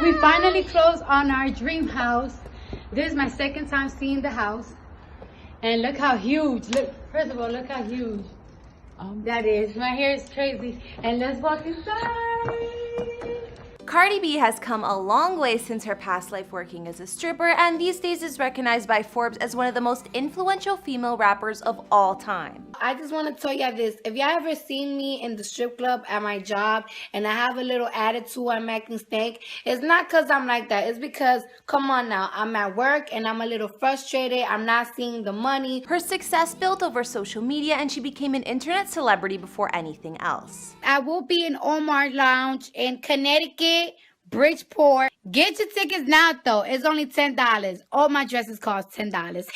We finally closed on our dream house. This is my second time seeing the house. And look how huge. Look, first of all, look how huge that is. My hair is crazy. And let's walk inside. Cardi B has come a long way since her past life working as a stripper, and these days is recognized by Forbes as one of the most influential female rappers of all time. I just want to tell y'all this. If y'all ever seen me in the strip club at my job and I have a little attitude, I'm acting stank, it's not because I'm like that. It's because, come on now, I'm at work and I'm a little frustrated. I'm not seeing the money. Her success built over social media, and she became an internet celebrity before anything else. I will be in Omar Lounge in Connecticut, Bridgeport. Get your tickets now, though. It's only $10. All my dresses cost $10.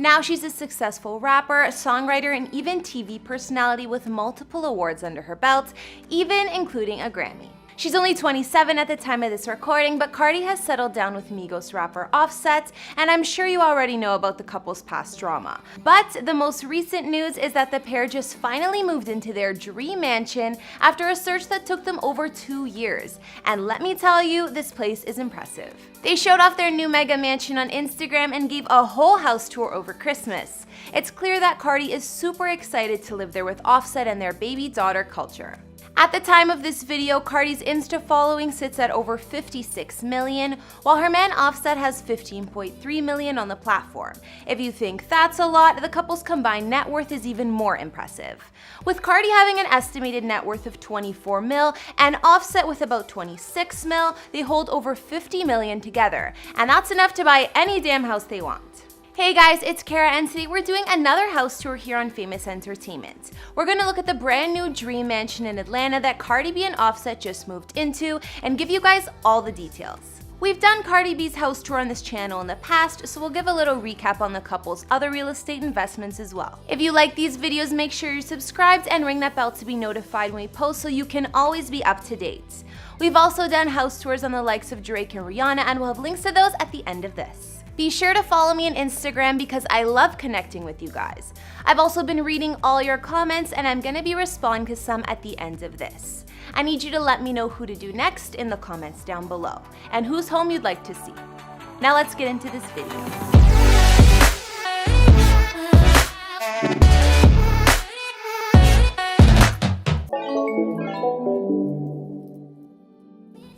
Now she's a successful rapper, songwriter, and even TV personality with multiple awards under her belt, even including a Grammy. She's only 27 at the time of this recording, but Cardi has settled down with Migos rapper Offset, and I'm sure you already know about the couple's past drama. But the most recent news is that the pair just finally moved into their dream mansion after a search that took them over 2 years. And let me tell you, this place is impressive. They showed off their new mega mansion on Instagram and gave a whole house tour over Christmas. It's clear that Cardi is super excited to live there with Offset and their baby daughter Culture. At the time of this video, Cardi's Insta following sits at over 56 million, while her man Offset has 15.3 million on the platform. If you think that's a lot, the couple's combined net worth is even more impressive. With Cardi having an estimated net worth of 24 mil and Offset with about 26 mil, they hold over 50 million together, and that's enough to buy any damn house they want. Hey guys, it's Kara, and today we're doing another house tour here on Famous Entertainment. We're gonna look at the brand new dream mansion in Atlanta that Cardi B and Offset just moved into and give you guys all the details. We've done Cardi B's house tour on this channel in the past, so we'll give a little recap on the couple's other real estate investments as well. If you like these videos, make sure you're subscribed and ring that bell to be notified when we post so you can always be up to date. We've also done house tours on the likes of Drake and Rihanna, and we'll have links to those at the end of this. Be sure to follow me on Instagram because I love connecting with you guys. I've also been reading all your comments, and I'm gonna be responding to some at the end of this. I need you to let me know who to do next in the comments down below, and whose home you'd like to see. Now let's get into this video.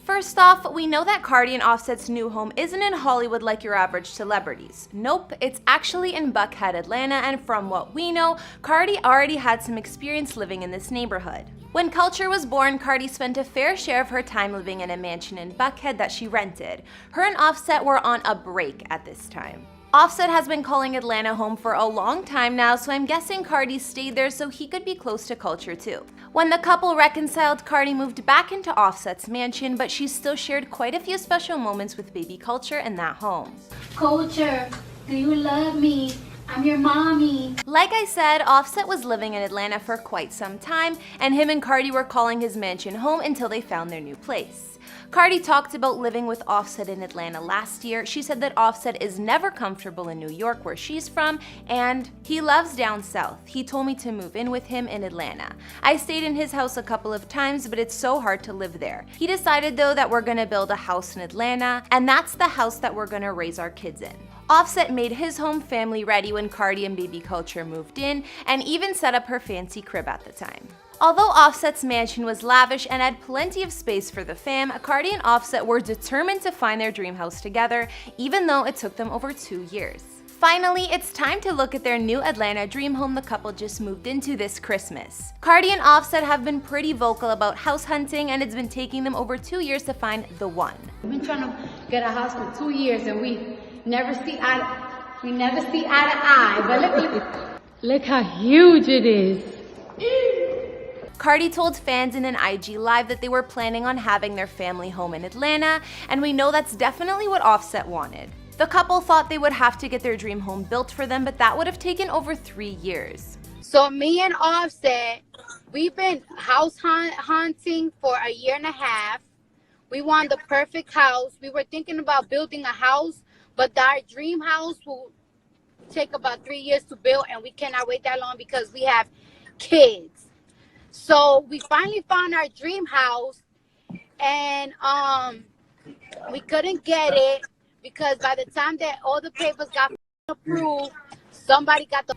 First off, we know that Cardi and Offset's new home isn't in Hollywood like your average celebrities. Nope, it's actually in Buckhead, Atlanta, and from what we know, Cardi already had some experience living in this neighborhood. When Culture was born, Cardi spent a fair share of her time living in a mansion in Buckhead that she rented. Her and Offset were on a break at this time. Offset has been calling Atlanta home for a long time now, so I'm guessing Cardi stayed there so he could be close to Culture too. When the couple reconciled, Cardi moved back into Offset's mansion, but she still shared quite a few special moments with baby Culture in that home. Culture, do you love me? I'm your mommy. Like I said, Offset was living in Atlanta for quite some time, and him and Cardi were calling his mansion home until they found their new place. Cardi talked about living with Offset in Atlanta last year. She said that Offset is never comfortable in New York, where she's from, and he loves down south. He told me to move in with him in Atlanta. I stayed in his house a couple of times, but it's so hard to live there. He decided though that we're gonna build a house in Atlanta, and that's the house that we're gonna raise our kids in. Offset made his home family ready when Cardi and baby Culture moved in, and even set up her fancy crib at the time. Although Offset's mansion was lavish and had plenty of space for the fam, Cardi and Offset were determined to find their dream house together, even though it took them over 2 years. Finally, it's time to look at their new Atlanta dream home the couple just moved into this Christmas. Cardi and Offset have been pretty vocal about house hunting, and it's been taking them over 2 years to find the one. We've been trying to get a house for 2 years, and we never see eye to eye. But look how huge it is. Cardi told fans in an IG Live that they were planning on having their family home in Atlanta, and we know that's definitely what Offset wanted. The couple thought they would have to get their dream home built for them, but that would have taken over 3 years. So me and Offset, we've been house hunting for a year and a half. We want the perfect house. We were thinking about building a house, but our dream house will take about 3 years to build, and we cannot wait that long because we have kids. So we finally found our dream house, and We couldn't get it because by the time that all the papers got approved, somebody got the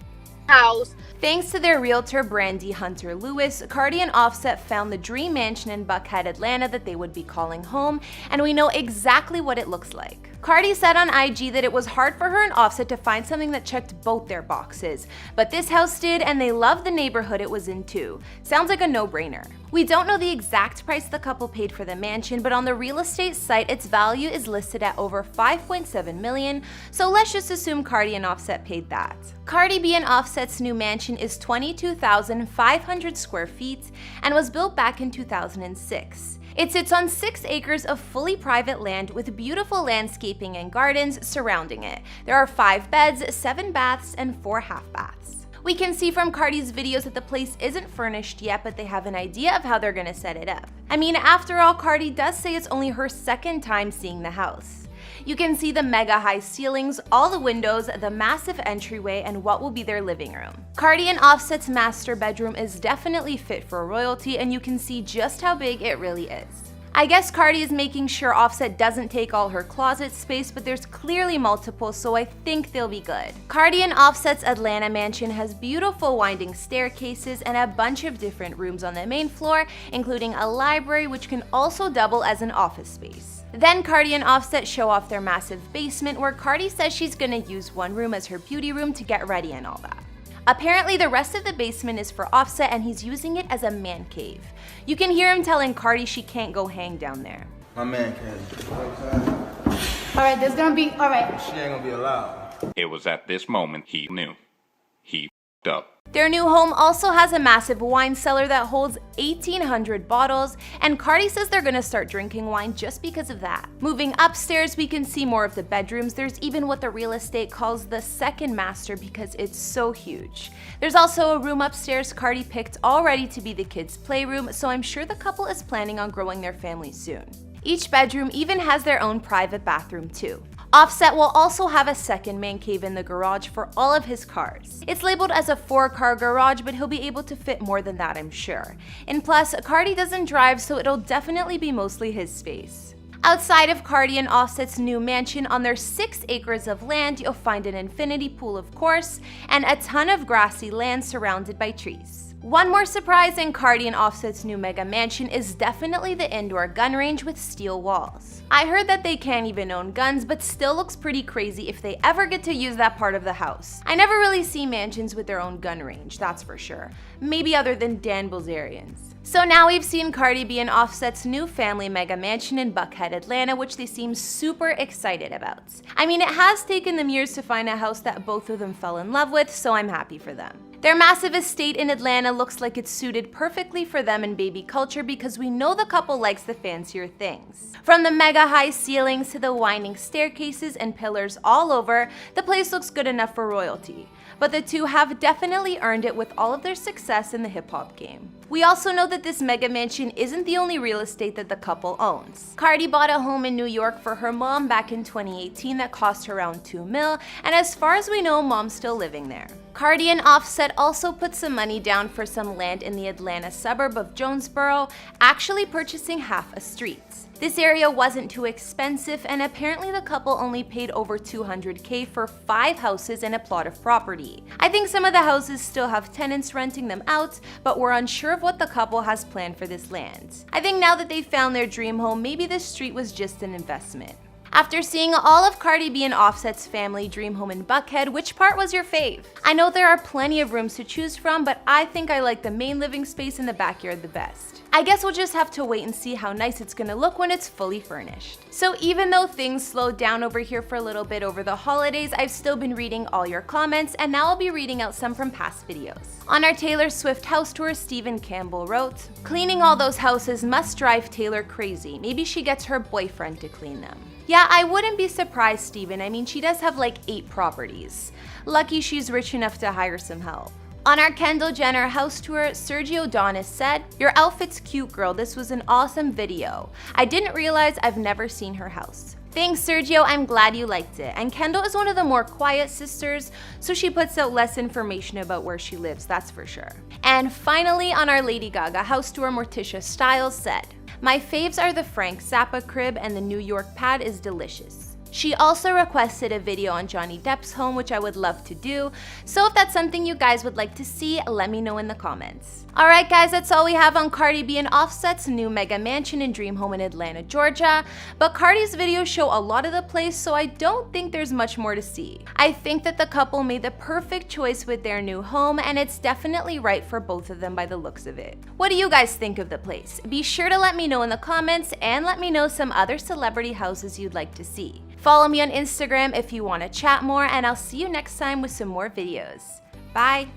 house. Thanks to their realtor Brandy Hunter Lewis, Cardi and Offset found the dream mansion in Buckhead, Atlanta that they would be calling home, and we know exactly what it looks like. Cardi said on IG that it was hard for her and Offset to find something that checked both their boxes, but this house did, and they loved the neighborhood it was in too. Sounds like a no-brainer. We don't know the exact price the couple paid for the mansion, but on the real estate site, its value is listed at over $5.7 million, so let's just assume Cardi and Offset paid that. Cardi B and Offset's new mansion is 22,500 square feet and was built back in 2006. It sits on 6 acres of fully private land with beautiful landscaping and gardens surrounding it. There are 5 beds, 7 baths, and 4 half baths. We can see from Cardi's videos that the place isn't furnished yet, but they have an idea of how they're gonna set it up. I mean, after all, Cardi does say it's only her second time seeing the house. You can see the mega high ceilings, all the windows, the massive entryway, and what will be their living room. Cardi and Offset's master bedroom is definitely fit for royalty, and you can see just how big it really is. I guess Cardi is making sure Offset doesn't take all her closet space, but there's clearly multiple, so I think they'll be good. Cardi and Offset's Atlanta mansion has beautiful winding staircases and a bunch of different rooms on the main floor, including a library which can also double as an office space. Then Cardi and Offset show off their massive basement, where Cardi says she's gonna use one room as her beauty room to get ready and all that. Apparently, the rest of the basement is for Offset, and he's using it as a man cave. You can hear him telling Cardi she can't go hang down there. My man cave. Alright, there's gonna be, alright. She ain't gonna be allowed. It was at this moment he knew. He f***ed up. Their new home also has a massive wine cellar that holds 1,800 bottles, and Cardi says they're gonna start drinking wine just because of that. Moving upstairs, we can see more of the bedrooms. There's even what the real estate calls the second master because it's so huge. There's also a room upstairs Cardi picked already to be the kids' playroom, so I'm sure the couple is planning on growing their family soon. Each bedroom even has their own private bathroom too. Offset will also have a second man cave in the garage for all of his cars. It's labeled as a 4-car garage, but he'll be able to fit more than that, I'm sure. And plus, Cardi doesn't drive, so it'll definitely be mostly his space. Outside of Cardi and Offset's new mansion, on their 6 acres of land, you'll find an infinity pool, of course, and a ton of grassy land surrounded by trees. One more surprise in Cardi and Offset's new mega mansion is definitely the indoor gun range with steel walls. I heard that they can't even own guns, but still looks pretty crazy if they ever get to use that part of the house. I never really see mansions with their own gun range, that's for sure. Maybe other than Dan Bilzerian's. So now we've seen Cardi B and Offset's new family mega mansion in Buckhead, Atlanta, which they seem super excited about. I mean, it has taken them years to find a house that both of them fell in love with, so I'm happy for them. Their massive estate in Atlanta looks like it's suited perfectly for them and baby culture because we know the couple likes the fancier things. From the mega high ceilings to the winding staircases and pillars all over, the place looks good enough for royalty. But the two have definitely earned it with all of their success in the hip-hop game. We also know that this mega mansion isn't the only real estate that the couple owns. Cardi bought a home in New York for her mom back in 2018 that cost her around $2 million, and as far as we know, mom's still living there. Cardi and Offset also put some money down for some land in the Atlanta suburb of Jonesboro, actually purchasing half a street. This area wasn't too expensive, and apparently the couple only paid over $200K for 5 houses and a plot of property. I think some of the houses still have tenants renting them out, but we're unsure of what the couple has planned for this land. I think now that they've found their dream home, maybe this street was just an investment. After seeing all of Cardi B and Offset's family dream home in Buckhead, which part was your fave? I know there are plenty of rooms to choose from, but I think I like the main living space in the backyard the best. I guess we'll just have to wait and see how nice it's gonna look when it's fully furnished. So even though things slowed down over here for a little bit over the holidays, I've still been reading all your comments, and now I'll be reading out some from past videos. On our Taylor Swift house tour, Stephen Campbell wrote, "Cleaning all those houses must drive Taylor crazy. Maybe she gets her boyfriend to clean them." Yeah, I wouldn't be surprised, Steven. I mean, she does have like 8 properties. Lucky she's rich enough to hire some help. On our Kendall Jenner house tour, Sergio Donis said, "Your outfit's cute, girl. This was an awesome video. I didn't realize I've never seen her house." Thanks, Sergio. I'm glad you liked it. And Kendall is one of the more quiet sisters, so she puts out less information about where she lives, that's for sure. And finally, on our Lady Gaga house tour, Morticia Styles said, My faves are the Frank Zappa crib, and the New York pad is delicious. She also requested a video on Johnny Depp's home, which I would love to do, so if that's something you guys would like to see, let me know in the comments. Alright guys, that's all we have on Cardi B and Offset's new mega mansion and dream home in Atlanta, Georgia, but Cardi's videos show a lot of the place, so I don't think there's much more to see. I think that the couple made the perfect choice with their new home, and it's definitely right for both of them by the looks of it. What do you guys think of the place? Be sure to let me know in the comments, and let me know some other celebrity houses you'd like to see. Follow me on Instagram if you want to chat more, and I'll see you next time with some more videos. Bye!